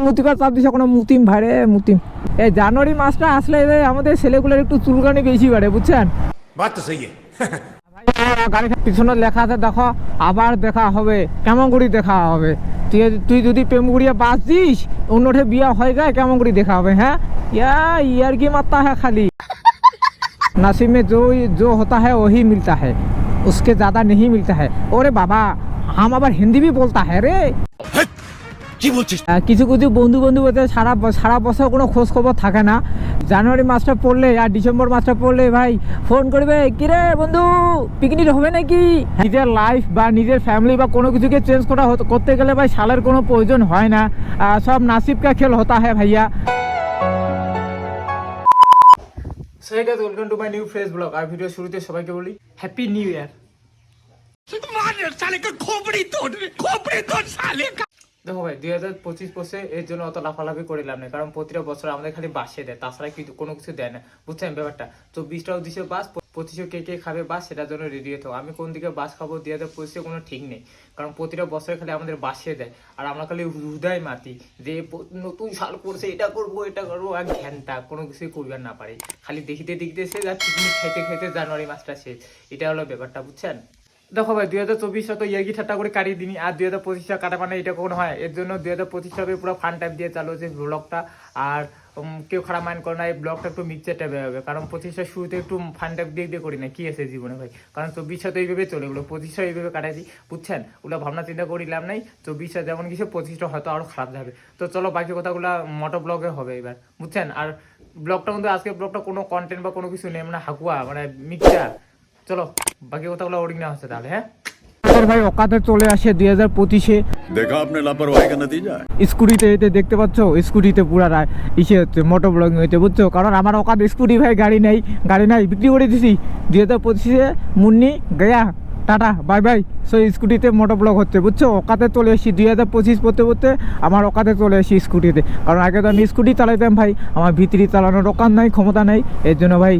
মুতিকার চাপ দিছে কোনো মুতিম ভাই রে মুতিম। এই জানুয়ারি মাসটা আসলে আমাদের ছেলেগুলোর একটু চুলকানি বেশি বাড়ে বুঝছেন। বাত তো সহি গাড়ি পিছনে লেখা আছে দেখো, আবার দেখা হবে, কেমন করে দেখা হবে? তুই যদি প্রেম করিয়া বাস দিস অন্যঠে বিয়া হয়ে যায় কেমন করে দেখা হবে? হ্যাঁ ইয়ার কি মারता है खाली नसीब में जो होता है वही मिलता है, उसके ज़्यादा नहीं मिलता है। ओरे बाबा हम আবার হিন্দি भी बोलता है रे। কি বলছিস? কিছু কিছু বন্ধু বলতে সারা বছর কোনো খোঁজ খবর থাকে না। জানুয়ারি মাসটা পড়লে আর ডিসেম্বর মাসটা পড়লে ভাই ফোন করবে, কিরে বন্ধু পিকনিক হবে নাকি? নিজের লাইফ বা নিজের ফ্যামিলি বা কোনো কিছুকে চেঞ্জ করতে গেলে ভাই সালের কোনো প্রয়োজন হয় না, সব নাসিব কা খেল হতা হ্যাঁ ভাইয়া। So hey guys, welcome to my new fresh blog. আর ভিডিও শুরুতে সবাইকে বলি হ্যাপি নিউ ইয়ার। দেখো ভাই 2025 বছরে এর জন্য অত লাফালাফি করে লাভ নেই, কারণ প্রতিটা বছর আমাদের খালি বাসে দেয়, তাছাড়া কিন্তু কোনো কিছু দেয় না বুঝছেন ব্যাপারটা। 24টাও দিছে বাস, 25 কে খাবে বাস, সেটার জন্য রেডি হতে হবে। আমি কোন দিকে বাস খাবো 2025 কোনো ঠিক নেই, কারণ প্রতিটা বছরে খালি আমাদের বাসে দেয় আর আমরা খালি হৃদয় মাতি যে নতুন সাল করছে এটা করবো আর ঘ্যানটা কোনো কিছুই করবার না পারি, খালি দেখিতে সে আর পিকনিক খাইতে জানুয়ারি মাসটা শেষ। এটা হলো ব্যাপারটা বুঝছেন। দেখো ভাই 2024 তো ইয়ার্কি ঠাট্টা করে কাটিয়ে দিনি, আর 2025 কাটা মানে এটা কোনো হয়? এর জন্য 2025টাকে পুরো ফান টাইপ দিয়ে চালু হচ্ছে ব্লগটা। আর কেউ খারাপ মাইন্ড করে না, এই ব্লগটা একটু মিক্সচার টাইপের হবে, কারণ 25টার শুরুতে একটু ফান টাইপ দিয়ে করি না, কি আছে জীবনে ভাই, কারণ 24 তো এইভাবে চলে গেলো, 25 এইভাবে কাটাইছি বুঝছেন। ওগুলো ভাবনা চিন্তা করিলাম নাই, 24 যেমন কিছু 25টা হয়তো আরও খারাপ যাবে। তো চলো বাকি কথাগুলো মোটো ব্লগে হবে এবার বুঝছেন। আর ব্লগটা কিন্তু আজকে ব্লগটা কোনো কন্টেন্ট বা কোনো কিছু নেই, মানে হাকুয়া মানে মিক্সচার। চলো বাকি কথাগুলো ওরিং না হচ্ছে তাহলে। হ্যাঁ ভাই অকাতে চলে আসে 2025-এ, দেখা আপনি লাপরওয়াহি কা নতিজা। স্কুটিতে এতে দেখতে পাচ্ছ, স্কুটিতে পুরা ইসে হচ্ছে মোটো ব্লগিং হইতে বুঝছো, কারণ আমার অকাত স্কুটি ভাই গাড়ি নাই বিক্রি করে দিছি। 2025-এ মুন্নি গয়া টাটা বাই বাই। সো স্কুটিতে মোটো ব্লগ হচ্ছে বুঝছো, অকাতে চলে এসেছি 2025 পড়তে আমার অকাতে চলে এসেছি স্কুটিতে, কারণ আগে তো আমি স্কুটি চালাইতাম ভাই, আমার ভিতরি চালানোর অকাত নাই, ক্ষমতা নাই, এর জন্য ভাই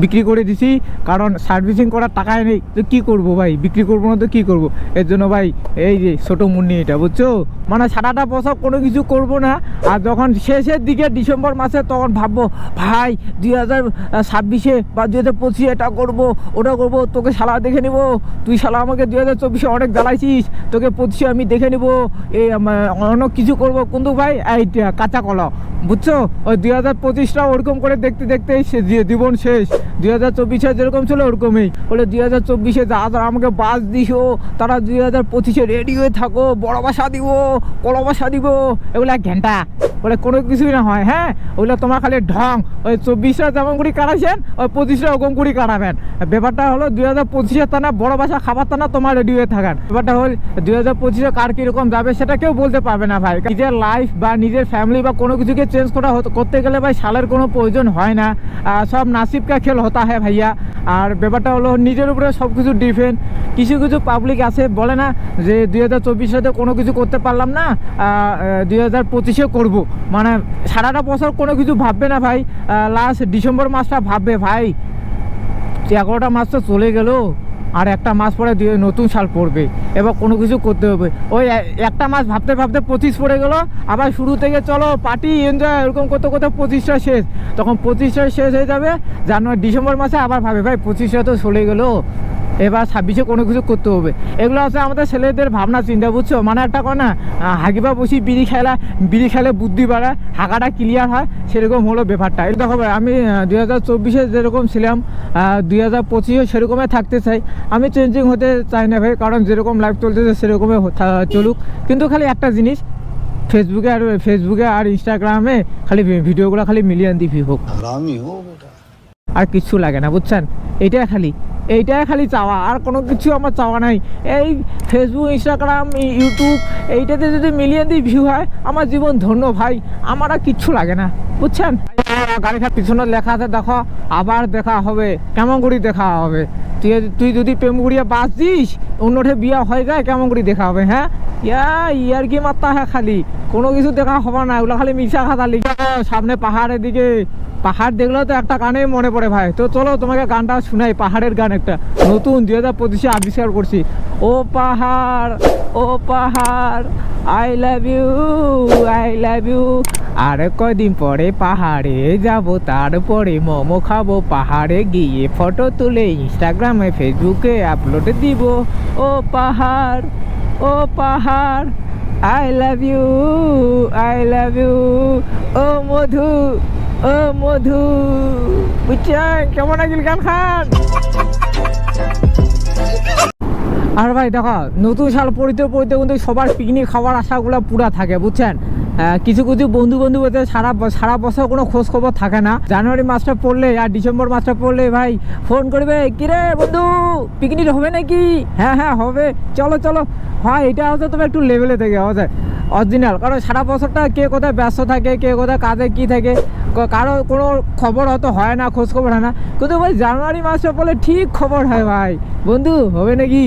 বিক্রি করে দিছি, কারণ সার্ভিসিং করার টাকাই নেই। তো কী করবো ভাই, বিক্রি করবো না তো কী করবো, এর জন্য ভাই এই যে ছোটো মুন্নি এটা বুঝছো, মানে সারাটা বছর কোনো কিছু করব না। আর যখন শেষের দিকে ডিসেম্বর মাসে তখন ভাববো ভাই 2026-এ বা 2025-এ এটা করবো ওটা করবো, তোকে শালা দেখে নিবো, তুই শালা আমাকে 2024-এ অনেক জ্বালাইছিস, তোকে 25-এ আমি দেখে নিবো, এই অনেক কিছু করবো। কিন্তু ভাই এইটা কাঁচা কলা বুঝছো, ওই 2025টা ওরকম করে দেখতে জীবন শেষ। 2024-এ যেরকম ছিল ওরকমই বলে 2024-এ যারা আমাকে বাস দিছো তারা 2025-এ রেডি হয়ে থাকো, বড় বাসা দিব, কলা বাসা দিব, এগুলো এক ঘন্টা বলে কোনো কিছুই না হয়। হ্যাঁ ওগুলো তোমার খালি ঢং, ওই 24টা যেমন করে কাটাইছেন ওই 25টা ওরকম করে কাটাবেন। ব্যাপারটা হলো 2025-এ তা না বড় বাসা খাবার তা না তোমার রেডি হয়ে থাকেন। ব্যাপারটা হল 2025-এ কার কীরকম যাবে সেটা কেউ বলতে পারবে না ভাই। নিজের লাইফ বা নিজের ফ্যামিলি বা কোনো কিছুকে চেঞ্জ করতে গেলে ভাই সালের কোনো প্রয়োজন হয় না, সব নাসিব কা খেল হতা হ্যাঁ ভাইয়া। আর ব্যাপারটা হলো নিজের উপরে সব কিছু ডিপেন্ড। কিছু পাবলিক আছে বলে না যে 2024-এ কোনো কিছু করতে পারলাম না, 2025-এ করবো, মানে সারাটা বছর কোনো কিছু ভাববে না ভাই, লাস্ট ডিসেম্বর মাসটা ভাববে ভাই 11টা মাস তো চলে গেল, আর একটা মাস পরে নতুন সাল পড়বে, এবার কোনো কিছু করতে হবে। ওই একটা মাস ভাবতে 25 পড়ে গেল, আবার শুরু থেকে চলো পার্টি এনজয় এরকম করতে 25টা শেষ, তখন 25টা শেষ হয়ে যাবে জানুয়ারি ডিসেম্বর মাসে, আবার ভাবে ভাই 25টা তো চলে গেল, এবার 26-এ কোনো কিছু করতে হবে। এগুলো আছে আমাদের ছেলেদের ভাবনা চিন্তা বুঝছো, মানে একটা কথা না হাগিবা বসি বিড়ি খেলে বুদ্ধি বাড়ায়, হাঁকাটা ক্লিয়ার হয়, সেরকম হলো ব্যাপারটা। এই দেখো ভাই আমি 2024-এ যেরকম ছিলাম 2025-এ সেরকমই থাকতে চাই, আমি চেঞ্জিং হতে চাই না ভাই, কারণ যেরকম লাইফ চলতেছে সেরকমই চলুক। কিন্তু খালি একটা জিনিস, ফেসবুকে আর ইনস্টাগ্রামে খালি ভিডিওগুলো খালি মিলিয়ন দিয়ে হোক, আর কিচ্ছু লাগে না বুঝছেন। এইটাই খালি চাওয়া, আর কোনো কিছু আমার চাওয়া নাই। এই ফেসবুক ইনস্টাগ্রাম ইউটিউব এইটাতে যদি মিলিয়ন দিয়ে ভিউ হয় আমার জীবন ধন্য ভাই, আমার আর কিচ্ছু লাগে না বুঝছেন। গাড়িটার পিছনে লেখা আছে দেখো, আবার দেখা হবে, কেমন করে দেখা হবে? তুই যদি প্রেম করিয়া বাস দিস অন্যঠে বিয়া হয়ে যায় কেমন করে দেখা হবে? হ্যাঁ ইয়ার কি মারता है খালি, কোনো কিছু দেখা হবে না, ওগুলো খালি মিশা খাতা লিখা। সামনে পাহাড়ের দিকে, পাহাড় দেখলেও তো একটা গানেই মনে পড়ে ভাই। তো চলো তোমাকে গানটা শোনাই, পাহাড়ের গান একটা নতুন 2025-এ আবিষ্কার করছি। ও পাহাড় আই লাভ ইউ আর কদিন পরে পাহাড়ে যাব, তারপরে মোমো খাবো, পাহাড়ে গিয়ে ফটো তুলে ইনস্টাগ্রামে ফেসবুকে আপলোড দিব। ও পাহাড় আই লাভ ইউ ও মধু বুঝছেন কেমন আছিস গান খান? আর ভাই দেখো নতুন সাল পড়তে কিন্তু সবার পিকনিক খাওয়ার আশাগুলো পুরা থাকে বুঝছেন। কিছু বন্ধু বলতে সারা বছর কোনো খোঁজ খবর থাকে না। জানুয়ারি মাসটা পড়লে আর ডিসেম্বর মাসটা পড়লে ভাই ফোন করবে, কিরে বন্ধু পিকনিক হবে নাকি? হ্যাঁ হবে, চলো হয়। এটা হচ্ছে তবে একটু লেভেলে থেকে হচ্ছে অরিজিনাল, কারণ সারা বছরটা কে কোথায় ব্যস্ত থাকে, কে কোথায় কাজে কী থাকে, কারো কোনো খবর হয়তো হয় না, খোঁজ খবর হয় না। কিন্তু ভাই জানুয়ারি মাসটা পড়লে ঠিক খবর হয় ভাই, বন্ধু হবে নাকি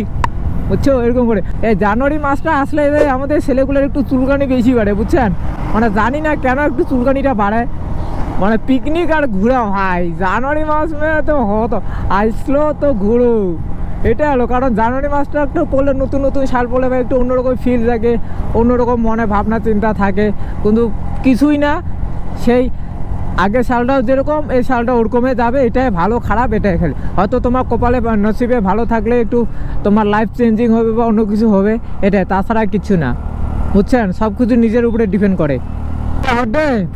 বুঝছো এরকম করে। এই জানুয়ারি মাসটা আসলে ভাই আমাদের ছেলেগুলোর একটু চুলকানি বেশি বাড়ে বুঝছেন। মানে জানি না কেন একটু চুলকানিটা বাড়ে, মানে পিকনিক আর ঘুরা ভাই জানুয়ারি মাস তো হতো আসলো তো ঘুরো, এটা হলো কারণ জানুয়ারি মাসটা একটু পড়লে নতুন সাল পড়লে ভাই একটু অন্যরকম ফিল থাকে, অন্যরকম মনে ভাবনা চিন্তা থাকে। কিন্তু কিছুই না, সেই আগের সালটাও যেরকম এই সালটা ওরকমই যাবে। এটাই ভালো খারাপ এটাই খেলে, হয়তো তোমার কপালে বা নসিবে ভালো থাকলে একটু তোমার লাইফ চেঞ্জিং হবে বা অন্য কিছু হবে, এটাই, তাছাড়া কিছু না বুঝছেন। সব কিছু নিজের উপরে ডিপেন্ড করে।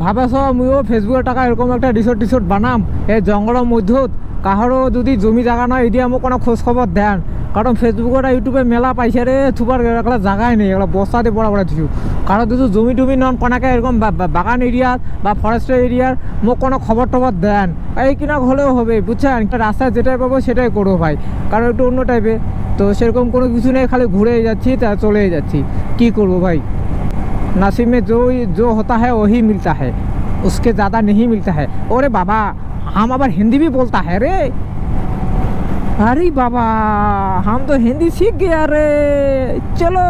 ভাবা সব আমিও ফেসবুকের টাকা এরকম একটা রিসোর্ট বানাম এই জঙ্গলের মধ্যত, কাহারও যদি জমি জায়গা নয় এদিকে আমাকে কোনো খোঁজ খবর দেন, কারণ ফেসবুকে ইউটিউবে মেলা পাইছে রে থুবার একটা জায়গায় নেই, এগুলো বস্তাতে বড় কিছু। কারো যদি জমি টমি নন কোনাকে এরকম বাগান এরিয়ার বা ফরেস্টের এরিয়ার মোক কোনো খবর টবর দেন, এই কিনা হলেও হবে বুঝছেন। রাস্তায় যেটাই পাবো সেটাই করবো ভাই, কারণ একটু অন্য টাইপের। তো সেরকম কোনো কিছু নেই, খালি ঘুরে যাচ্ছি তা চলেই যাচ্ছি, কি করবো ভাই। नसीब में जो होता है वही मिलता है, उसके ज़्यादा नहीं मिलता है। अरे बाबा हम अब हिंदी भी बोलता है रे, अरे बाबा हम तो हिंदी सीख गया रे। चलो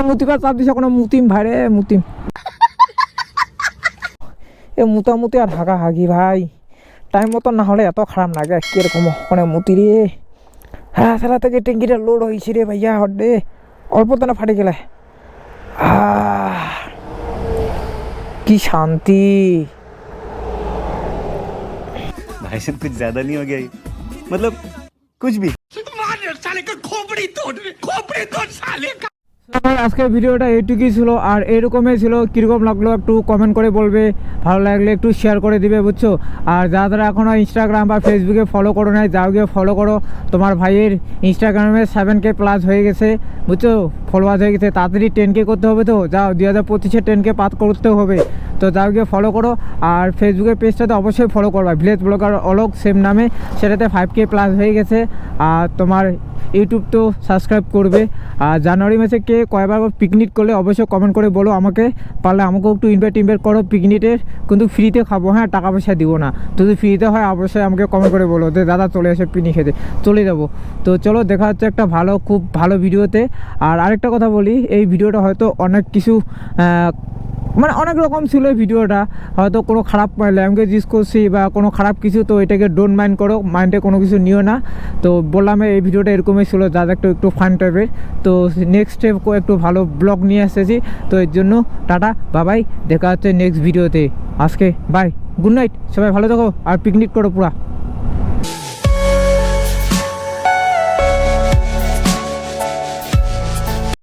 মুতি পার চাপ দিছে কোনো মুতিম ভাই রে মুতিম এ মুতামুতি আর হাগি ভাই টাইম মতো না হলে এত খারাপ লাগে কিরকম ওখানে মুতি রে। হ্যাঁ সারা থেকে ট্যাঙ্কিটা লোড হয়েছে রে ভাইয়া হড্ডে অল্প তো ফাটে গেলে। কি শান্তি भाई साहब कुछ ज्यादा नहीं हो गया ये? मतलब कुछ भी। আজকের ভিডিওটা এইটুকুই ছিল, আর এরকমই ছিল। কীরকম লাগলো একটু কমেন্ট করে বলবে, ভালো লাগলে একটু শেয়ার করে দিবে বুঝছো। আর যারা এখনও ইনস্টাগ্রাম বা ফেসবুকে ফলো করো নাই, যাও গিয়ে ফলো করো। তোমার ভাইয়ের ইনস্টাগ্রামে 7K প্লাস হয়ে গেছে বুঝছো, ফলোয়ার্স হয়ে গেছে। তাড়াতাড়ি 10K করতে হবে, তো যাও 2025-এ 10K পাস করতে হবে, তো যাও গিয়ে ফলো করো। আর ফেসবুকের পেজটাতে অবশ্যই ফলো করবা, ভিলেজ ব্লগার অলোক সেম নামে, সেটাতে 5K প্লাস হয়ে গেছে। আর তোমার ইউটিউব তো সাবস্ক্রাইব করবে। আর জানুয়ারি মাসে কে কয়বার পিকনিক করলে অবশ্যই কমেন্ট করে বলো আমাকে, পারলে আমাকেও একটু ইনভাইট করো পিকনিকের, কিন্তু ফ্রিতে খাবো, হ্যাঁ টাকা পয়সা দিব না। যদি ফ্রিতে হয় অবশ্যই আমাকে কমেন্ট করে বলো যে দাদা চলে এসে পিকনিক খেতে, চলে যাবো। তো চলো দেখা হচ্ছে একটা খুব ভালো ভিডিওতে। আর আরেকটা কথা বলি, এই ভিডিওটা হয়তো অনেক কিছু মানে অনেক রকম ছিল এই ভিডিওটা, হয়তো কোনো খারাপ ল্যাঙ্গুয়েজ ইউজ করছি বা কোনো খারাপ কিছু, তো এটাকে ডোন্ট মাইন্ড করো, মাইন্ডে কোনো কিছু নিও না। তো বললাম এই ভিডিওটা এরকমই ছিল, যা একটু ফান টাইপের। তো নেক্সট স্টেপ একটু ভালো ব্লগ নিয়ে এসেছি, তো এর জন্য টাটা বাবাই, দেখা হচ্ছে নেক্সট ভিডিওতে। আজকে বাই, গুড নাইট, সবাই ভালো থাকো আর পিকনিক করো পুরা।